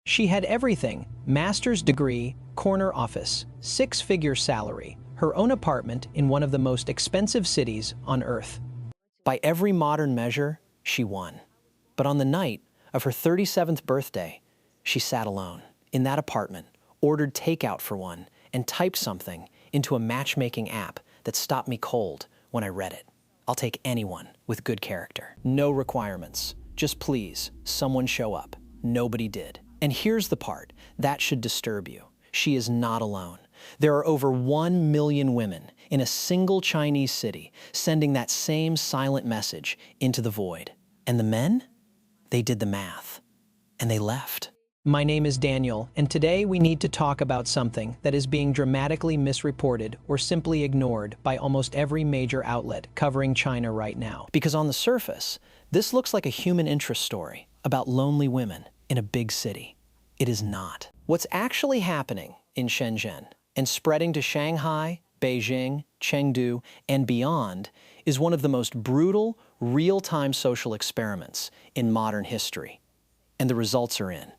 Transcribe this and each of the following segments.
She had everything: master's degree, corner office, six-figure salary, her own apartment in one of the most expensive cities on earth. By every modern measure, she won. But on the night of her 37th birthday, she sat alone in that apartment, ordered takeout for one, and typed something into a matchmaking app that stopped me cold when I read it. I'll take anyone with good character. No requirements. Just please, someone show up. Nobody did. And here's the part that should disturb you. She is not alone. There are over 1 million women in a single Chinese city sending that same silent message into the void. And the men? They did the math. And they left. My name is Daniel, and today we need to talk about something that is being dramatically misreported or simply ignored by almost every major outlet covering China right now. Because on the surface, this looks like a human interest story about lonely women in a big city. It is not. What's actually happening in Shenzhen and spreading to Shanghai, Beijing, Chengdu, and beyond is one of the most brutal, real-time social experiments in modern history. And the results are in.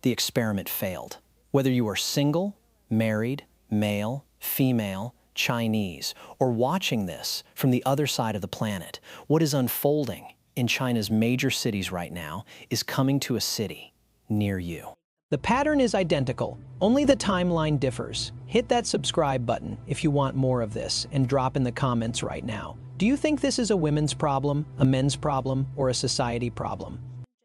The experiment failed. Whether you are single, married, male, female, Chinese, or watching this from the other side of the planet, what is unfolding in China's major cities right now is coming to a city near you. The pattern is identical, only the timeline differs. Hit that subscribe button if you want more of this and drop in the comments right now. Do you think this is a women's problem, a men's problem, or a society problem?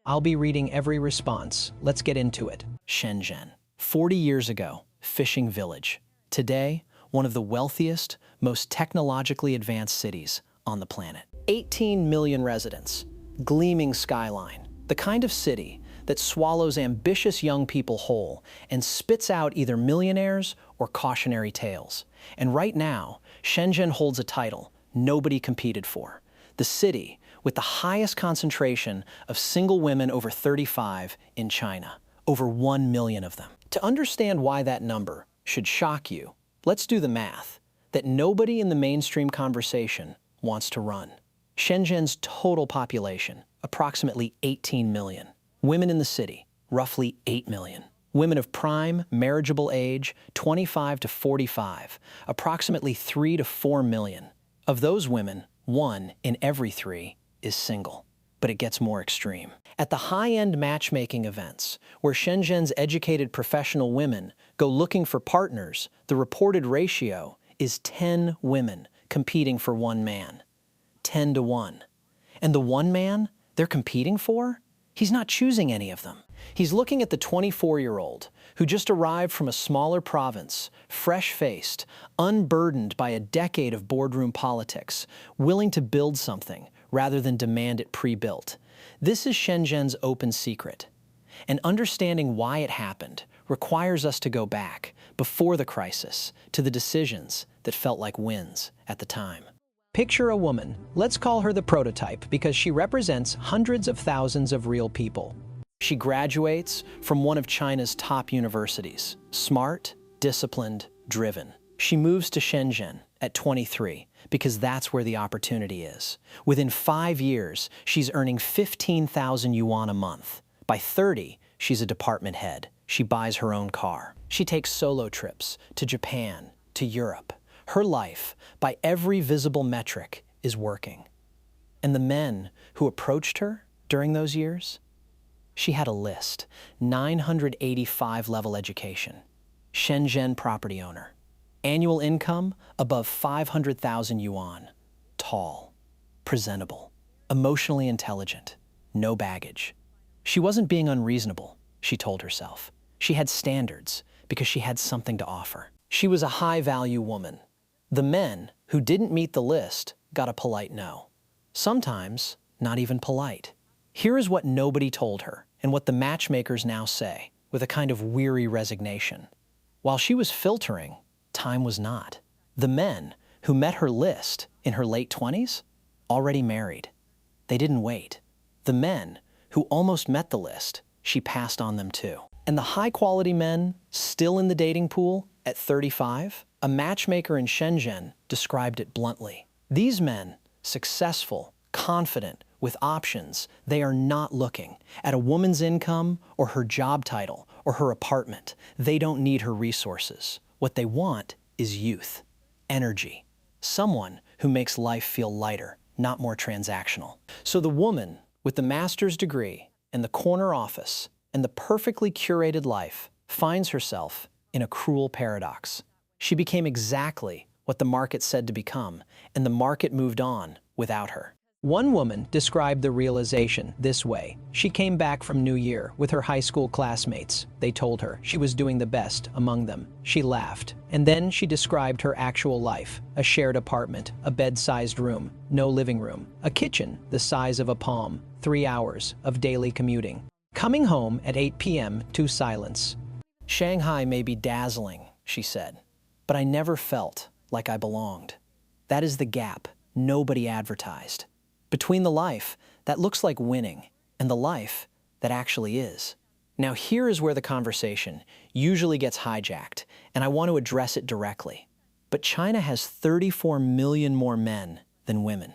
I'll be reading every response. Let's get into it. Shenzhen. 40 years ago, fishing village. Today, one of the wealthiest, most technologically advanced cities on the planet. 18 million residents, gleaming skyline. The kind of city that swallows ambitious young people whole and spits out either millionaires or cautionary tales. And right now, Shenzhen holds a title nobody competed for. The city with the highest concentration of single women over 35 in China, over 1 million of them. To understand why that number should shock you, let's do the math that nobody in the mainstream conversation wants to run. Shenzhen's total population, approximately 18 million. Women in the city, roughly 8 million. Women of prime, marriageable age, 25 to 45, approximately 3 to 4 million. Of those women, 1 in every 3 is single, but it gets more extreme. At the high-end matchmaking events, where Shenzhen's educated professional women go looking for partners, the reported ratio is 10 women competing for 1 man. 10 to 1. And the 1 man they're competing for? He's not choosing any of them. He's looking at the 24-year-old who just arrived from a smaller province, fresh-faced, unburdened by a decade of boardroom politics, willing to build something rather than demand it pre-built. This is Shenzhen's open secret. And understanding why it happened requires us to go back, before the crisis, to the decisions that felt like wins at the time. Picture a woman. Let's call her the prototype because she represents hundreds of thousands of real people. She graduates from one of China's top universities. Smart, disciplined, driven. She moves to Shenzhen at 23 because that's where the opportunity is. Within 5 years, she's earning 15,000 yuan a month. By 30, she's a department head. She buys her own car. She takes solo trips to Japan, to Europe. Her life, by every visible metric, is working. And the men who approached her during those years? She had a list: 985 level education, Shenzhen property owner, annual income above 500,000 yuan, tall, presentable, emotionally intelligent, no baggage. She wasn't being unreasonable, she told herself. She had standards because she had something to offer. She was a high-value woman. The men who didn't meet the list got a polite no. Sometimes not even polite. Here is what nobody told her, and what the matchmakers now say, with a kind of weary resignation. While she was filtering, time was not. The men who met her list in her late 20s already married. They didn't wait. The men who almost met the list, she passed on them too. And the high-quality men still in the dating pool at 35, a matchmaker in Shenzhen described it bluntly. These men, successful, confident, with options, they are not looking at a woman's income or her job title or her apartment. They don't need her resources. What they want is youth, energy, someone who makes life feel lighter, not more transactional. So the woman with the master's degree and the corner office and the perfectly curated life finds herself in a cruel paradox. She became exactly what the market said to become, and the market moved on without her. One woman described the realization this way. She came back from New Year with her high school classmates. They told her she was doing the best among them. She laughed. And then she described her actual life: a shared apartment, a bed-sized room, no living room, a kitchen the size of a palm, 3 hours of daily commuting. Coming home at 8 p.m. to silence. "Shanghai may be dazzling," she said, "but I never felt like I belonged." That is the gap nobody advertised between the life that looks like winning and the life that actually is. Now here is where the conversation usually gets hijacked, and I want to address it directly. But China has 34 million more men than women.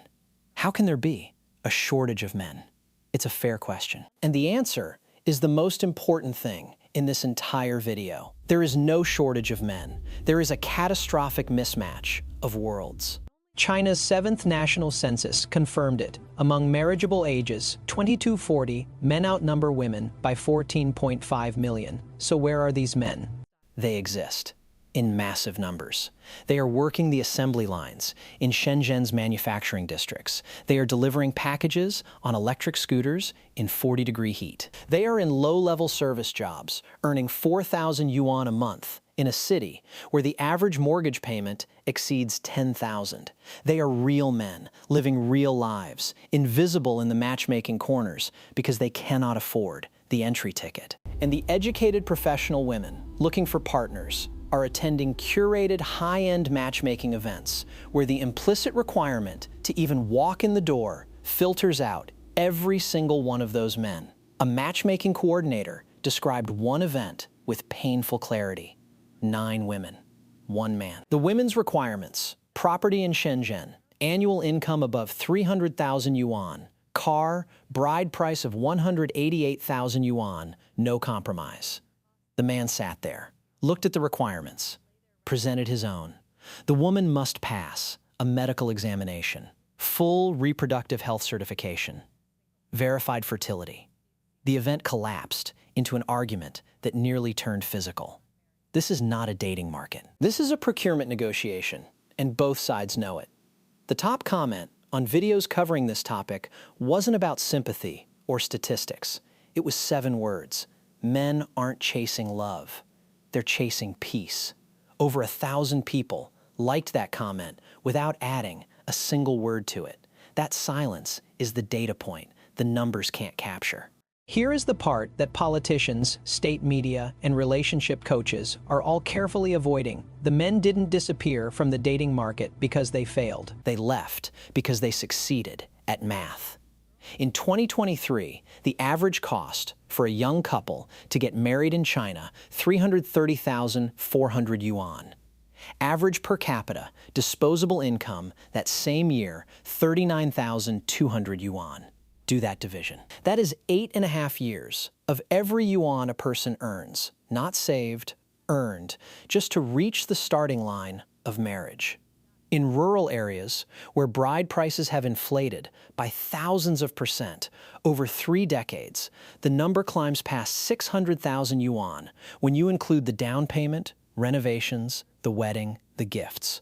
How can there be a shortage of men? It's a fair question. And the answer is the most important thing in this entire video. There is no shortage of men. There is a catastrophic mismatch of worlds. China's 7th national census confirmed it. Among marriageable ages 22-40, men outnumber women by 14.5 million. So where are these men? They exist in massive numbers. They are working the assembly lines in Shenzhen's manufacturing districts. They are delivering packages on electric scooters in 40-degree heat. They are in low-level service jobs, earning 4,000 yuan a month in a city where the average mortgage payment exceeds 10,000. They are real men, living real lives, invisible in the matchmaking corners because they cannot afford the entry ticket. And the educated professional women looking for partners are attending curated high-end matchmaking events where the implicit requirement to even walk in the door filters out every single one of those men. A matchmaking coordinator described one event with painful clarity: 9 women, 1 man. The women's requirements: property in Shenzhen, annual income above 300,000 yuan, car, bride price of 188,000 yuan, no compromise. The man sat there, looked at the requirements, presented his own. The woman must pass a medical examination, full reproductive health certification, verified fertility. The event collapsed into an argument that nearly turned physical. This is not a dating market. This is a procurement negotiation, and both sides know it. The top comment on videos covering this topic wasn't about sympathy or statistics. It was 7 words: men aren't chasing love. They're chasing peace. Over 1,000 people liked that comment without adding a single word to it. That silence is the data point the numbers can't capture. Here is the part that politicians, state media, and relationship coaches are all carefully avoiding. The men didn't disappear from the dating market because they failed. They left because they succeeded at math. In 2023, the average cost for a young couple to get married in China, 330,400 yuan. Average per capita disposable income that same year, 39,200 yuan. Do that division. That is 8.5 years of every yuan a person earns, not saved, earned, just to reach the starting line of marriage. In rural areas, where bride prices have inflated by thousands of % over 3 decades, the number climbs past 600,000 yuan when you include the down payment, renovations, the wedding, the gifts.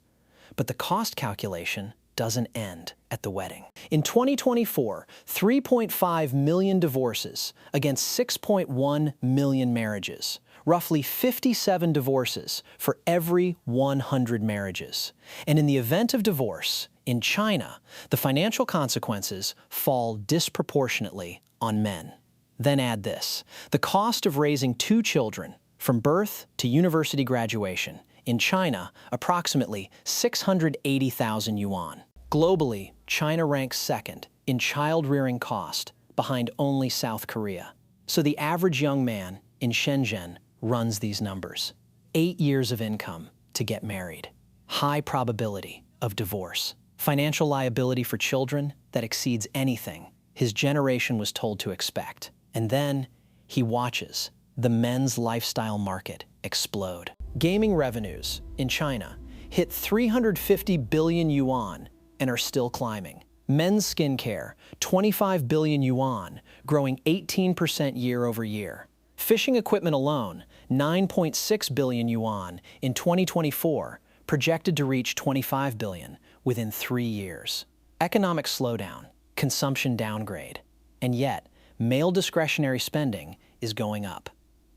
But the cost calculation doesn't end at the wedding. In 2024, 3.5 million divorces against 6.1 million marriages. Roughly 57 divorces for every 100 marriages. And in the event of divorce, in China, the financial consequences fall disproportionately on men. Then add this: the cost of raising 2 children from birth to university graduation. In China, approximately 680,000 yuan. Globally, China ranks 2nd in child-rearing cost, behind only South Korea. So the average young man in Shenzhen runs these numbers. 8 years of income to get married. High probability of divorce. Financial liability for children that exceeds anything his generation was told to expect. And then he watches the men's lifestyle market explode. Gaming revenues in China hit 350 billion yuan and are still climbing. Men's skincare, 25 billion yuan, growing 18% year over year. Fishing equipment alone, 9.6 billion yuan in 2024, projected to reach 25 billion within 3 years. Economic slowdown, consumption downgrade, and yet male discretionary spending is going up.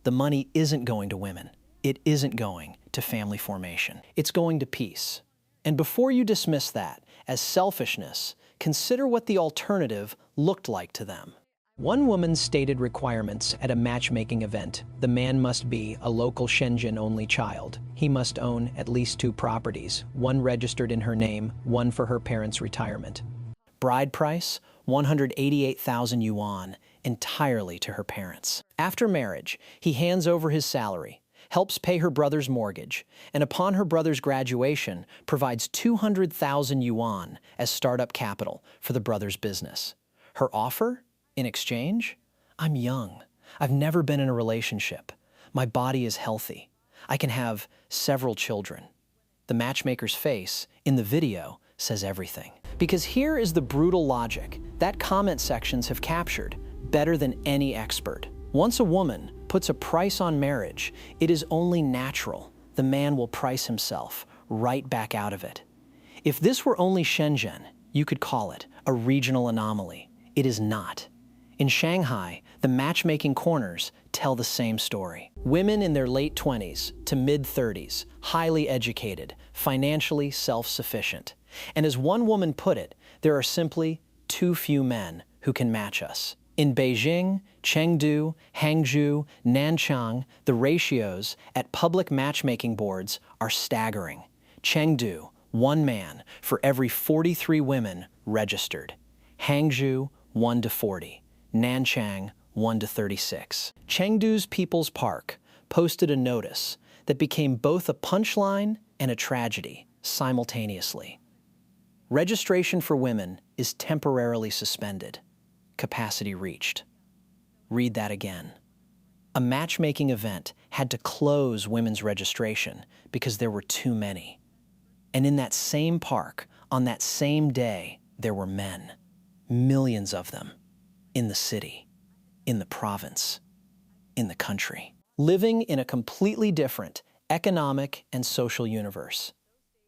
The money isn't going to women. It isn't going to family formation. It's going to peace. And before you dismiss that as selfishness, consider what the alternative looked like to them. One woman's stated requirements at a matchmaking event: the man must be a local Shenzhen only child. He must own at least 2 properties, one registered in her name, one for her parents' retirement. Bride price, 188,000 yuan, entirely to her parents. After marriage, he hands over his salary, helps pay her brother's mortgage, and upon her brother's graduation, provides 200,000 yuan as startup capital for the brother's business. Her offer? In exchange? I'm young. I've never been in a relationship. My body is healthy. I can have several children. The matchmaker's face, in the video, says everything. Because here is the brutal logic that comment sections have captured better than any expert. Once a woman puts a price on marriage, it is only natural the man will price himself right back out of it. If this were only Shenzhen, you could call it a regional anomaly. It is not. In Shanghai, the matchmaking corners tell the same story. Women in their late 20s to mid-30s, highly educated, financially self-sufficient. And as one woman put it, there are simply too few men who can match us. In Beijing, Chengdu, Hangzhou, Nanchang, the ratios at public matchmaking boards are staggering. Chengdu, 1 man for every 43 women registered. Hangzhou, 1 to 40. Nanchang, 1 to 36. Chengdu's People's Park posted a notice that became both a punchline and a tragedy simultaneously. Registration for women is temporarily suspended. Capacity reached. Read that again. A matchmaking event had to close women's registration because there were too many. And in that same park, on that same day, there were men. Millions of them. In the city, in the province, in the country. Living in a completely different economic and social universe.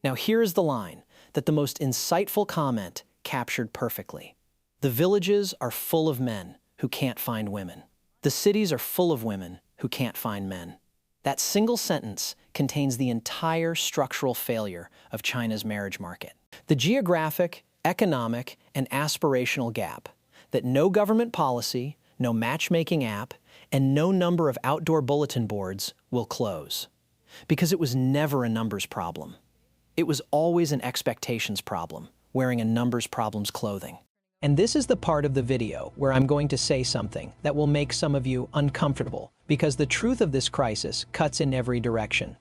Now here is the line that the most insightful comment captured perfectly. The villages are full of men who can't find women. The cities are full of women who can't find men. That single sentence contains the entire structural failure of China's marriage market. The geographic, economic, and aspirational gap that no government policy, no matchmaking app, and no number of outdoor bulletin boards will close. Because it was never a numbers problem. It was always an expectations problem, wearing a numbers problem's clothing. And this is the part of the video where I'm going to say something that will make some of you uncomfortable, because the truth of this crisis cuts in every direction.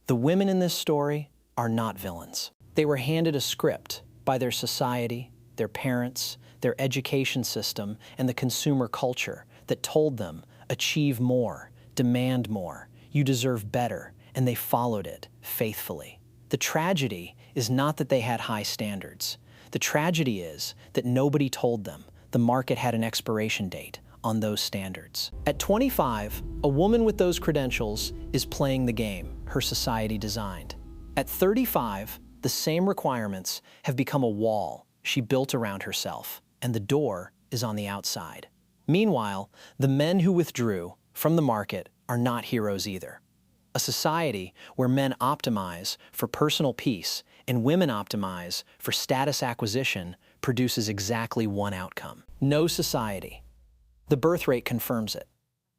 The women in this story are not villains. They were handed a script by their society, their parents, their education system, and the consumer culture that told them, achieve more, demand more, you deserve better, and they followed it faithfully. The tragedy is not that they had high standards. The tragedy is that nobody told them the market had an expiration date on those standards. At 25, a woman with those credentials is playing the game her society designed. At 35, the same requirements have become a wall she built around herself, and the door is on the outside. Meanwhile, the men who withdrew from the market are not heroes either. A society where men optimize for personal peace and women optimize for status acquisition produces exactly one outcome. No society. The birth rate confirms it.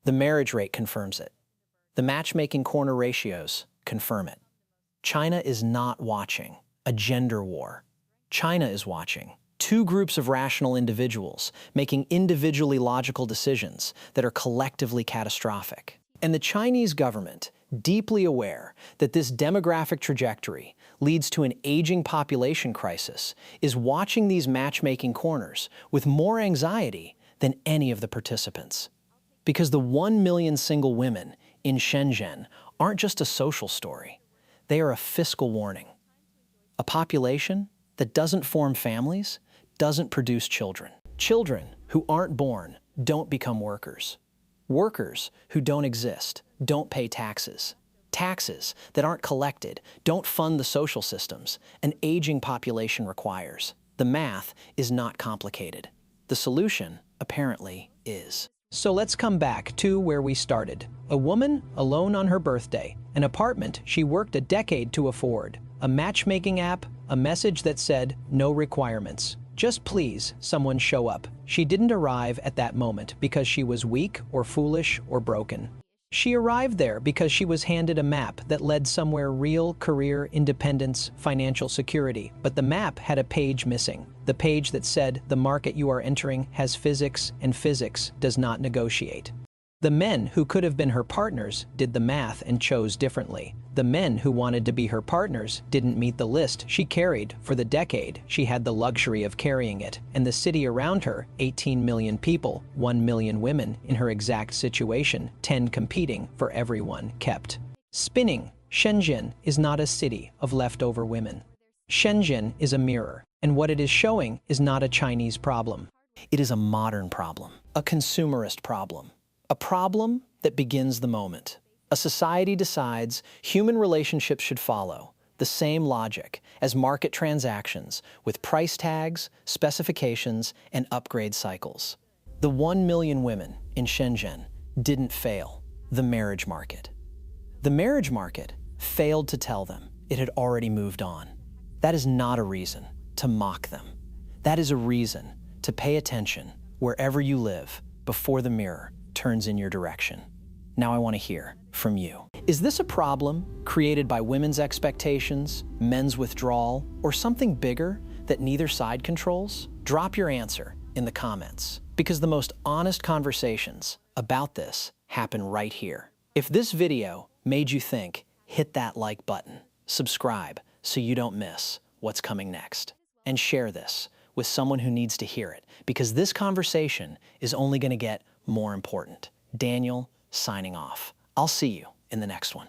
The marriage rate confirms it. The matchmaking corner ratios confirm it. China is not watching a gender war. China is watching 2 groups of rational individuals making individually logical decisions that are collectively catastrophic. And the Chinese government, deeply aware that this demographic trajectory leads to an aging population crisis, is watching these matchmaking corners with more anxiety than any of the participants. Because the 1 million single women in Shenzhen aren't just a social story. They are a fiscal warning. A population that doesn't form families, doesn't produce children. Children who aren't born don't become workers. Workers who don't exist don't pay taxes. Taxes that aren't collected don't fund the social systems an aging population requires. The math is not complicated. The solution, apparently, is. So let's come back to where we started. A woman alone on her birthday, an apartment she worked a decade to afford, a matchmaking app, a message that said, no requirements. Just please, someone show up. She didn't arrive at that moment because she was weak or foolish or broken. She arrived there because she was handed a map that led somewhere real, career, independence, financial security. But the map had a page missing. The page that said, the market you are entering has physics, and physics does not negotiate. The men who could have been her partners did the math and chose differently. The men who wanted to be her partners didn't meet the list she carried for the decade she had the luxury of carrying it. And the city around her, 18 million people, 1 million women in her exact situation, 10 competing for everyone, kept spinning. Shenzhen is not a city of leftover women. Shenzhen is a mirror, and what it is showing is not a Chinese problem. It is a modern problem, a consumerist problem. A problem that begins the moment a society decides human relationships should follow the same logic as market transactions with price tags, specifications, and upgrade cycles. The 1 million women in Shenzhen didn't fail the marriage market. The marriage market failed to tell them it had already moved on. That is not a reason to mock them. That is a reason to pay attention wherever you live before the mirror turns in your direction. Now I want to hear from you. Is this a problem created by women's expectations, men's withdrawal, or something bigger that neither side controls? Drop your answer in the comments, because the most honest conversations about this happen right here. If this video made you think, hit that like button, subscribe so you don't miss what's coming next, and share this with someone who needs to hear it, because this conversation is only going to get more important. Daniel, signing off. I'll see you in the next one.